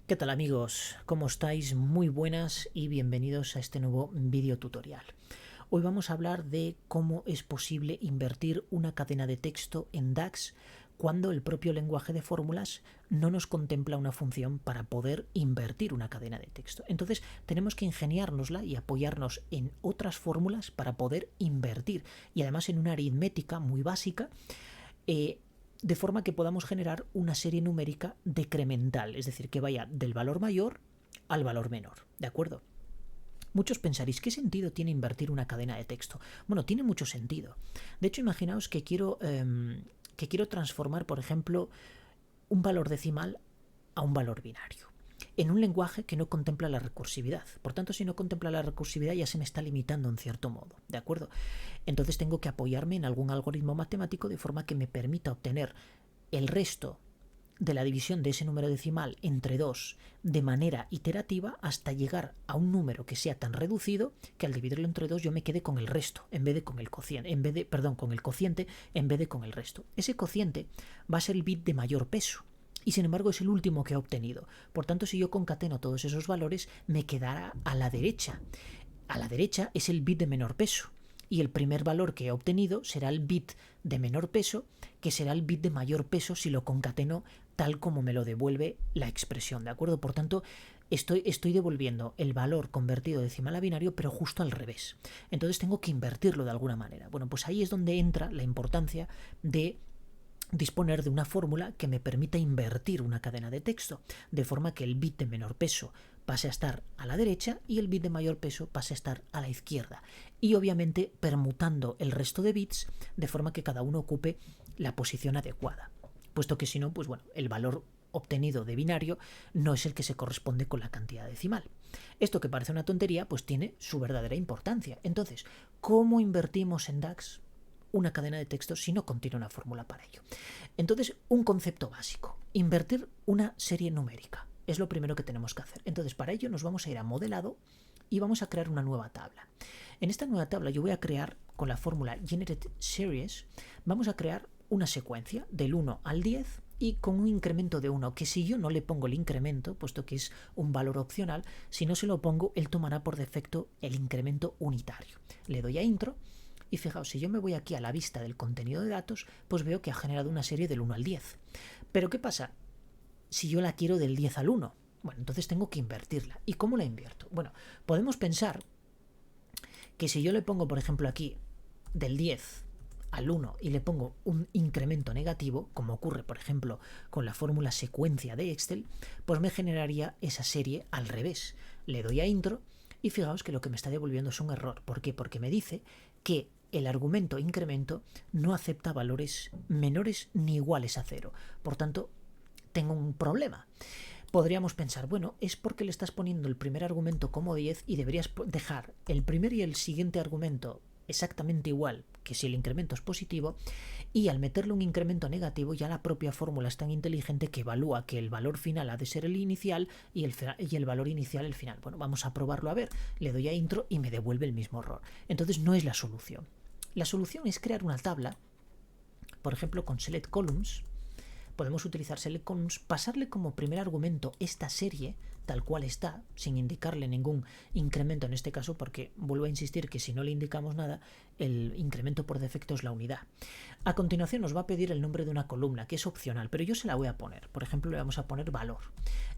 ¿Qué tal amigos? ¿Cómo estáis? Muy buenas y bienvenidos a este nuevo vídeo tutorial. Hoy vamos a hablar de cómo es posible invertir una cadena de texto en DAX cuando el propio lenguaje de fórmulas no nos contempla una función para poder invertir una cadena de texto. Entonces tenemos que ingeniárnosla y apoyarnos en otras fórmulas para poder invertir, y además en una aritmética muy básica, de forma que podamos generar una serie numérica decremental, es decir, que vaya del valor mayor al valor menor, ¿de acuerdo? Muchos pensaréis, ¿qué sentido tiene invertir una cadena de texto? Bueno, tiene mucho sentido. De hecho, imaginaos que quiero transformar, por ejemplo, un valor decimal a un valor binario en un lenguaje que no contempla la recursividad. Por tanto, si no contempla la recursividad ya se me está limitando en cierto modo, ¿de acuerdo? Entonces tengo que apoyarme en algún algoritmo matemático de forma que me permita obtener el resto de la división de ese número decimal entre 2 de manera iterativa hasta llegar a un número que sea tan reducido que al dividirlo entre 2 yo me quede con el resto en vez de con el cociente, con el cociente en vez de con el resto. Ese cociente va a ser el bit de mayor peso y sin embargo es el último que he obtenido. Por tanto, si yo concateno todos esos valores, me quedará a la derecha. A la derecha es el bit de menor peso y el primer valor que he obtenido será el bit de menor peso, que será el bit de mayor peso si lo concateno tal como me lo devuelve la expresión, ¿de acuerdo? Por tanto, estoy devolviendo el valor convertido decimal a binario, pero justo al revés. Entonces tengo que invertirlo de alguna manera. Bueno, pues ahí es donde entra la importancia de disponer de una fórmula que me permita invertir una cadena de texto, de forma que el bit de menor peso pase a estar a la derecha y el bit de mayor peso pase a estar a la izquierda. Y obviamente permutando el resto de bits de forma que cada uno ocupe la posición adecuada. Puesto que si no, pues bueno, el valor obtenido de binario no es el que se corresponde con la cantidad decimal. Esto, que parece una tontería, pues tiene su verdadera importancia. Entonces, ¿cómo invertimos en DAX una cadena de texto si no contiene una fórmula para ello? Entonces, un concepto básico: invertir una serie numérica es lo primero que tenemos que hacer. Entonces, para ello nos vamos a ir a modelado y vamos a crear una nueva tabla. En esta nueva tabla yo voy a crear, con la fórmula generate series, vamos a crear una secuencia del 1 al 10 y con un incremento de 1, que si yo no le pongo el incremento, puesto que es un valor opcional, si no se lo pongo, él tomará por defecto el incremento unitario. Le doy a intro y fijaos, si yo me voy aquí a la vista del contenido de datos, pues veo que ha generado una serie del 1 al 10. Pero ¿qué pasa si yo la quiero del 10 al 1? Bueno, entonces tengo que invertirla. ¿Y cómo la invierto? Bueno, podemos pensar que si yo le pongo, por ejemplo, aquí del 10 al 1 y le pongo un incremento negativo, como ocurre, por ejemplo, con la fórmula secuencia de Excel, pues me generaría esa serie al revés. Le doy a intro y fijaos que lo que me está devolviendo es un error. ¿Por qué? Porque me dice que el argumento incremento no acepta valores menores ni iguales a 0. Por tanto, tengo un problema. Podríamos pensar, bueno, es porque le estás poniendo el primer argumento como 10 y deberías dejar el primer y el siguiente argumento exactamente igual que si el incremento es positivo, y al meterle un incremento negativo ya la propia fórmula es tan inteligente que evalúa que el valor final ha de ser el inicial y el valor inicial el final. Bueno, vamos a probarlo a ver. Le doy a intro y me devuelve el mismo error. Entonces no es la solución. La solución es crear una tabla, por ejemplo con select columns. Podemos utilizar select columns, pasarle como primer argumento esta serie tal cual está, sin indicarle ningún incremento en este caso, porque vuelvo a insistir que si no le indicamos nada, el incremento por defecto es la unidad. A continuación nos va a pedir el nombre de una columna, que es opcional, pero yo se la voy a poner. Por ejemplo, le vamos a poner valor.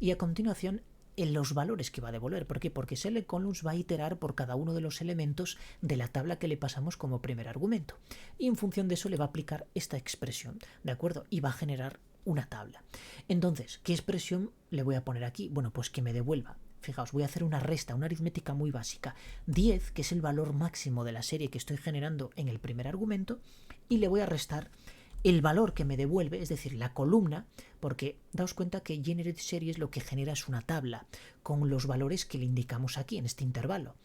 Y a continuación, en los valores que va a devolver. ¿Por qué? Porque select columns va a iterar por cada uno de los elementos de la tabla que le pasamos como primer argumento. Y en función de eso le va a aplicar esta expresión, ¿de acuerdo? Y va a generar una tabla. Entonces, ¿qué expresión le voy a poner aquí? Bueno, pues que me devuelva. Fijaos, voy a hacer una resta, una aritmética muy básica. 10, que es el valor máximo de la serie que estoy generando en el primer argumento, y le voy a restar el valor que me devuelve, es decir, la columna, porque daos cuenta que generate series lo que genera es una tabla con los valores que le indicamos aquí en este intervalo.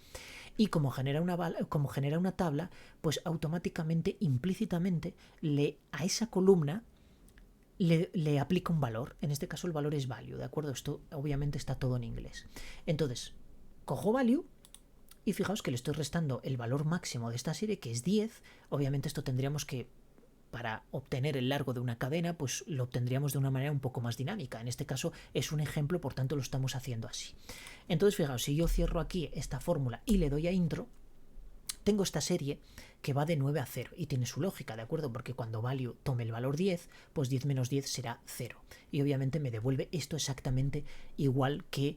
Y como genera una tabla, pues automáticamente, implícitamente, a esa columna le aplica un valor. En este caso el valor es value, ¿de acuerdo? Esto obviamente está todo en inglés. Entonces, cojo value y fijaos que le estoy restando el valor máximo de esta serie, que es 10. Obviamente esto tendríamos que para obtener el largo de una cadena, pues lo obtendríamos de una manera un poco más dinámica. En este caso es un ejemplo, por tanto lo estamos haciendo así. Entonces, fijaos, si yo cierro aquí esta fórmula y le doy a intro, tengo esta serie que va de 9 a 0 y tiene su lógica, ¿de acuerdo? Porque cuando value tome el valor 10, pues 10 menos 10 será 0. Y obviamente me devuelve esto exactamente igual que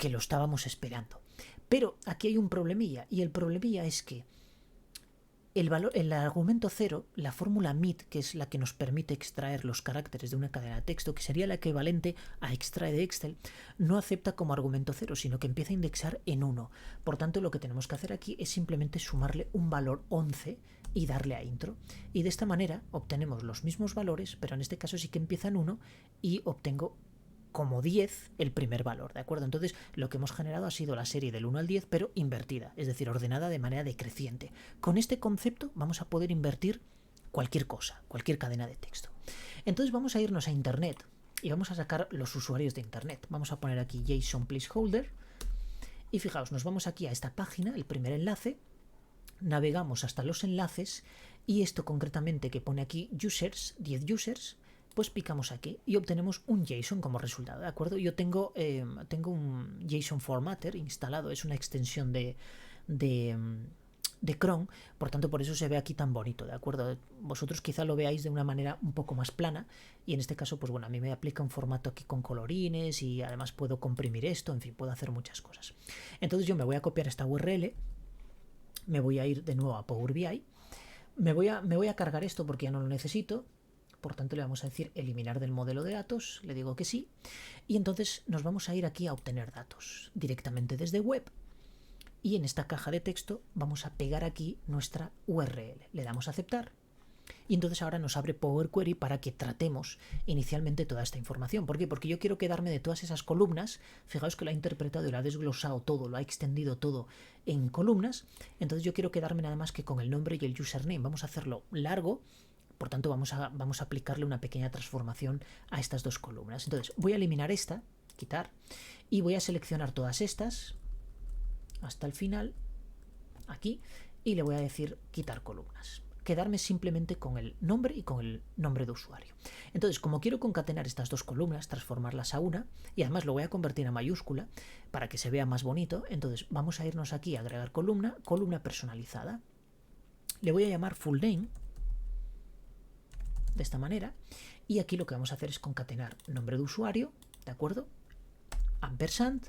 lo estábamos esperando. Pero aquí hay un problemilla, y el problemilla es que el argumento 0, la fórmula MIT, que es la que nos permite extraer los caracteres de una cadena de texto, que sería la equivalente a extrae de Excel, no acepta como argumento 0, sino que empieza a indexar en 1. Por tanto, lo que tenemos que hacer aquí es simplemente sumarle un valor 11 y darle a intro. Y de esta manera obtenemos los mismos valores, pero en este caso sí que empieza en 1 y obtengo como 10 el primer valor, ¿de acuerdo? Entonces lo que hemos generado ha sido la serie del 1 al 10, pero invertida, es decir, ordenada de manera decreciente. Con este concepto vamos a poder invertir cualquier cosa, cualquier cadena de texto. Entonces vamos a irnos a Internet y vamos a sacar los usuarios de Internet. Vamos a poner aquí JSON placeholder y fijaos, nos vamos aquí a esta página, el primer enlace, navegamos hasta los enlaces y esto concretamente que pone aquí users, 10 users, pues picamos aquí y obtenemos un JSON como resultado, ¿de acuerdo? Yo tengo un JSON Formatter instalado, es una extensión de Chrome, por tanto por eso se ve aquí tan bonito, ¿de acuerdo? Vosotros quizá lo veáis de una manera un poco más plana y en este caso, pues bueno, a mí me aplica un formato aquí con colorines y además puedo comprimir esto, en fin, puedo hacer muchas cosas. Entonces yo me voy a copiar esta URL, me voy a ir de nuevo a Power BI, me voy a cargar esto porque ya no lo necesito. Por tanto, le vamos a decir eliminar del modelo de datos, le digo que sí, y entonces nos vamos a ir aquí a obtener datos directamente desde web y en esta caja de texto vamos a pegar aquí nuestra URL, le damos a aceptar y entonces ahora nos abre Power Query para que tratemos inicialmente toda esta información. ¿Por qué? Porque yo quiero quedarme de todas esas columnas, fijaos que lo ha interpretado y lo ha desglosado todo, lo ha extendido todo en columnas, entonces yo quiero quedarme nada más que con el nombre y el username, vamos a hacerlo largo. Por tanto, vamos a aplicarle una pequeña transformación a estas dos columnas. Entonces, voy a eliminar esta, quitar, y voy a seleccionar todas estas hasta el final, aquí, y le voy a decir quitar columnas. Quedarme simplemente con el nombre y con el nombre de usuario. Entonces, como quiero concatenar estas dos columnas, transformarlas a una, y además lo voy a convertir a mayúscula para que se vea más bonito, entonces vamos a irnos aquí a agregar columna, columna personalizada. Le voy a llamar full name, de esta manera, y aquí lo que vamos a hacer es concatenar nombre de usuario, ¿de acuerdo? Ampersand,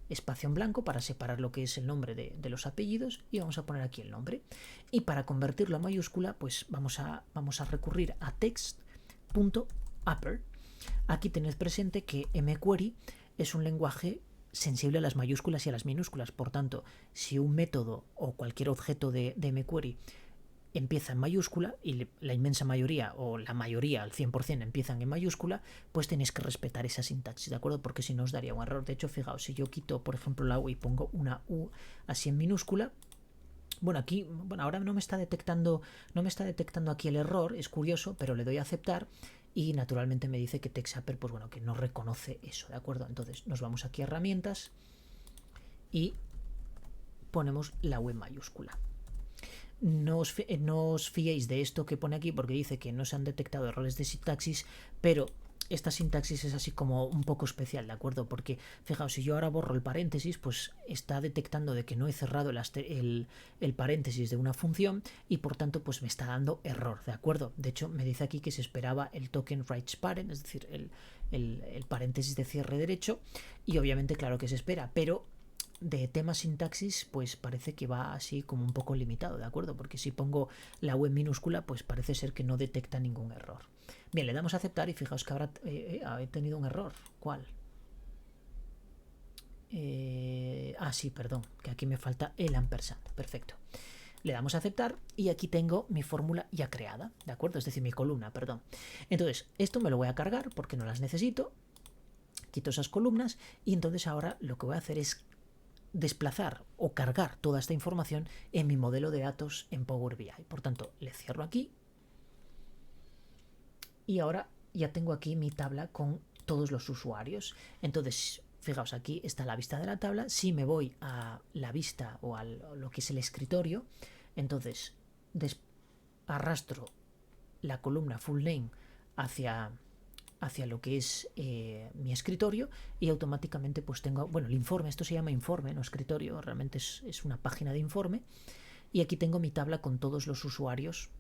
espacio en blanco para separar lo que es el nombre de los apellidos y vamos a poner aquí el nombre. Y para convertirlo a mayúscula, pues vamos a recurrir a text.upper. Aquí tened presente que mQuery es un lenguaje sensible a las mayúsculas y a las minúsculas, por tanto, si un método o cualquier objeto de mQuery empieza en mayúscula y la inmensa mayoría o la mayoría al 100% empiezan en mayúscula, pues tenéis que respetar esa sintaxis, ¿de acuerdo? Porque si no os daría un error. De hecho, fijaos, si yo quito, por ejemplo, la U y pongo una U así en minúscula, bueno, aquí, ahora no me está detectando aquí el error, es curioso, pero le doy a aceptar y naturalmente me dice que TextUpper, pues bueno, que no reconoce eso, ¿de acuerdo? Entonces nos vamos aquí a herramientas y ponemos la U en mayúscula. No os fiéis de esto que pone aquí porque dice que no se han detectado errores de sintaxis, pero esta sintaxis es así como un poco especial, ¿de acuerdo? Porque fijaos, si yo ahora borro el paréntesis, pues está detectando de que no he cerrado el paréntesis de una función y por tanto pues me está dando error, ¿de acuerdo? De hecho me dice aquí que se esperaba el token rights parent, es decir, el paréntesis de cierre derecho, y obviamente claro que se espera, pero de tema sintaxis pues parece que va así como un poco limitado, ¿de acuerdo? Porque si pongo la U en minúscula pues parece ser que no detecta ningún error. Bien, le damos a aceptar y fijaos que ahora he tenido un error. ¿Cuál? Sí, perdón, que aquí me falta el ampersand. Perfecto. Le damos a aceptar y aquí tengo mi fórmula ya creada, ¿de acuerdo? Es decir, mi columna, perdón. Entonces, esto me lo voy a cargar porque no las necesito. Quito esas columnas y entonces ahora lo que voy a hacer es desplazar o cargar toda esta información en mi modelo de datos en Power BI. Por tanto, le cierro aquí y ahora ya tengo aquí mi tabla con todos los usuarios. Entonces, fijaos, aquí está la vista de la tabla. Si me voy a la vista o a lo que es el escritorio, entonces arrastro la columna full name hacia lo que es mi escritorio y automáticamente pues tengo, bueno, el informe, esto se llama informe, no escritorio, realmente es una página de informe, y aquí tengo mi tabla con todos los usuarios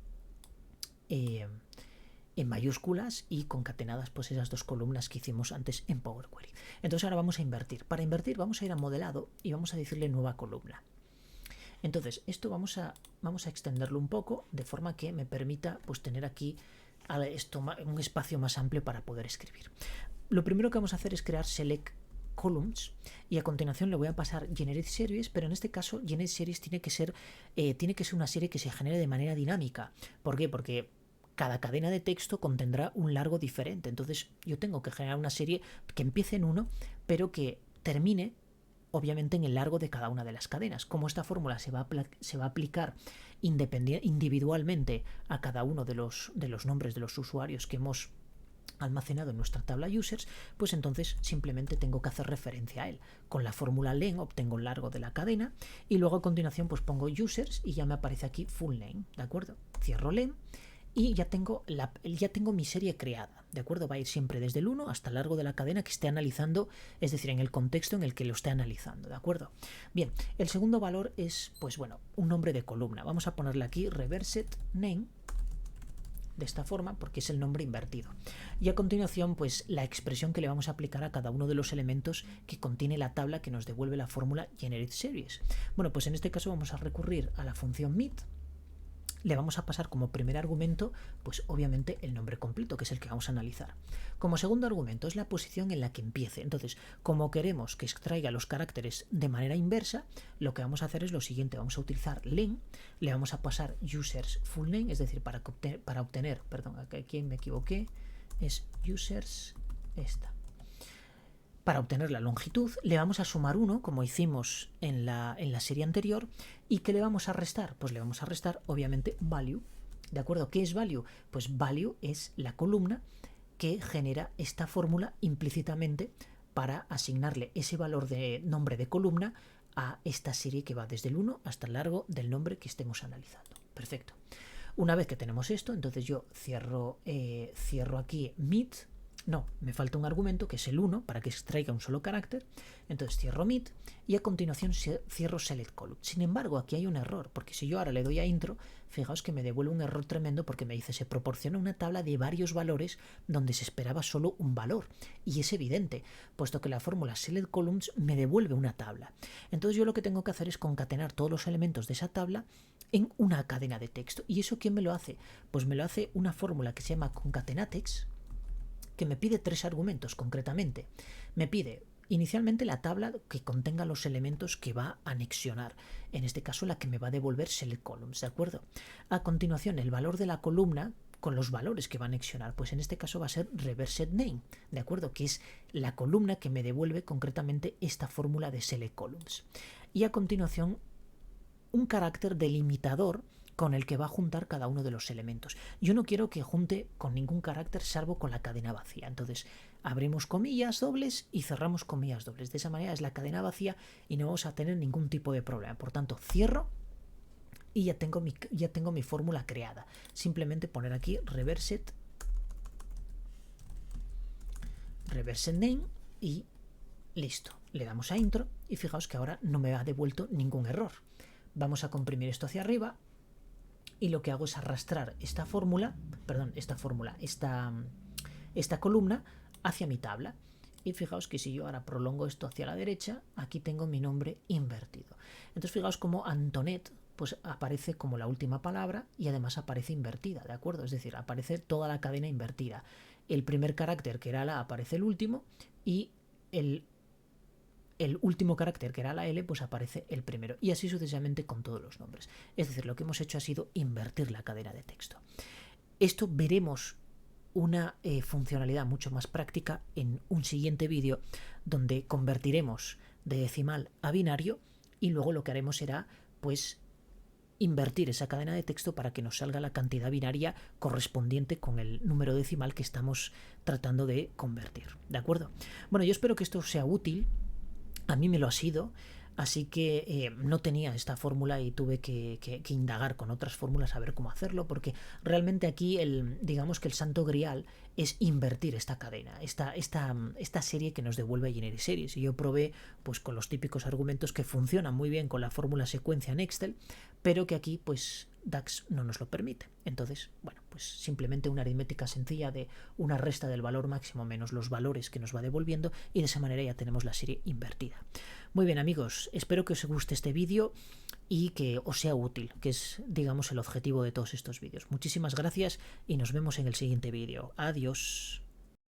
en mayúsculas y concatenadas pues esas dos columnas que hicimos antes en Power Query. Entonces ahora vamos a invertir. Para invertir vamos a ir a modelado y vamos a decirle nueva columna. Entonces esto vamos a extenderlo un poco de forma que me permita pues tener aquí un espacio más amplio para poder escribir. Lo primero que vamos a hacer es crear select columns y a continuación le voy a pasar generate series, pero en este caso generate series tiene que ser una serie que se genere de manera dinámica. ¿Por qué? Porque cada cadena de texto contendrá un largo diferente, entonces yo tengo que generar una serie que empiece en 1 pero que termine obviamente en el largo de cada una de las cadenas. Como esta fórmula se va a aplicar individualmente a cada uno de los nombres de los usuarios que hemos almacenado en nuestra tabla users, pues entonces simplemente tengo que hacer referencia a él. Con la fórmula len obtengo el largo de la cadena y luego a continuación pues pongo users y ya me aparece aquí full name, ¿de acuerdo? Cierro len y ya tengo mi serie creada, ¿de acuerdo? Va a ir siempre desde el 1 hasta el largo de la cadena que esté analizando, es decir, en el contexto en el que lo esté analizando, ¿de acuerdo? Bien, el segundo valor es, pues bueno, un nombre de columna. Vamos a ponerle aquí reversed name, de esta forma, porque es el nombre invertido. Y a continuación, pues la expresión que le vamos a aplicar a cada uno de los elementos que contiene la tabla que nos devuelve la fórmula generate series. Bueno, pues en este caso vamos a recurrir a la función meet. Le vamos a pasar como primer argumento, pues obviamente el nombre completo, que es el que vamos a analizar. Como segundo argumento es la posición en la que empiece. Entonces, como queremos que extraiga los caracteres de manera inversa, lo que vamos a hacer es lo siguiente. Vamos a utilizar len, le vamos a pasar users full name, es decir, para obtener, perdón, aquí me equivoqué, es users esta. Para obtener la longitud le vamos a sumar 1, como hicimos en la serie anterior. ¿Y qué le vamos a restar? Pues le vamos a restar, obviamente, value. ¿De acuerdo? ¿Qué es value? Pues value es la columna que genera esta fórmula implícitamente para asignarle ese valor de nombre de columna a esta serie que va desde el 1 hasta el largo del nombre que estemos analizando. Perfecto. Una vez que tenemos esto, entonces yo cierro aquí meet. No, me falta un argumento que es el 1 para que extraiga un solo carácter. Entonces cierro meet y a continuación cierro select column. Sin embargo, aquí hay un error, porque si yo ahora le doy a intro, fijaos que me devuelve un error tremendo porque me dice se proporciona una tabla de varios valores donde se esperaba solo un valor. Y es evidente, puesto que la fórmula select columns me devuelve una tabla. Entonces yo lo que tengo que hacer es concatenar todos los elementos de esa tabla en una cadena de texto. ¿Y eso quién me lo hace? Pues me lo hace una fórmula que se llama concatenatex, que me pide 3 argumentos concretamente. Me pide inicialmente la tabla que contenga los elementos que va a anexionar, en este caso la que me va a devolver select columns, ¿de acuerdo? A continuación el valor de la columna con los valores que va a anexionar, pues en este caso va a ser reversed name, ¿de acuerdo? Que es la columna que me devuelve concretamente esta fórmula de select columns. Y a continuación un carácter delimitador con el que va a juntar cada uno de los elementos. Yo no quiero que junte con ningún carácter salvo con la cadena vacía. Entonces abrimos comillas dobles y cerramos comillas dobles. De esa manera es la cadena vacía y no vamos a tener ningún tipo de problema. Por tanto, cierro y ya tengo mi fórmula creada. Simplemente poner aquí reversed name y listo. Le damos a intro y fijaos que ahora no me ha devuelto ningún error. Vamos a comprimir esto hacia arriba. Y lo que hago es arrastrar esta columna hacia mi tabla. Y fijaos que si yo ahora prolongo esto hacia la derecha, aquí tengo mi nombre invertido. Entonces fijaos como Antoinette pues aparece como la última palabra y además aparece invertida, ¿de acuerdo? Es decir, aparece toda la cadena invertida. El primer carácter, que era la, aparece el último, y el último carácter, que era la L, pues aparece el primero, y así sucesivamente con todos los nombres. Es decir, lo que hemos hecho ha sido invertir la cadena de texto. Esto veremos una funcionalidad mucho más práctica en un siguiente vídeo donde convertiremos de decimal a binario y luego lo que haremos será pues invertir esa cadena de texto para que nos salga la cantidad binaria correspondiente con el número decimal que estamos tratando de convertir, ¿de acuerdo? Bueno, yo espero que esto sea útil. A mí me lo ha sido. Así que no tenía esta fórmula y tuve que indagar con otras fórmulas a ver cómo hacerlo, porque realmente aquí digamos que el santo grial es invertir esta cadena, esta serie que nos devuelve a Binary Series. Y yo probé pues con los típicos argumentos que funcionan muy bien con la fórmula secuencia en Excel, pero que aquí pues DAX no nos lo permite. Entonces, bueno, pues simplemente una aritmética sencilla de una resta del valor máximo menos los valores que nos va devolviendo, y de esa manera ya tenemos la serie invertida. Muy bien, amigos, espero que os guste este vídeo y que os sea útil, que es, digamos, el objetivo de todos estos vídeos. Muchísimas gracias y nos vemos en el siguiente vídeo. Adiós.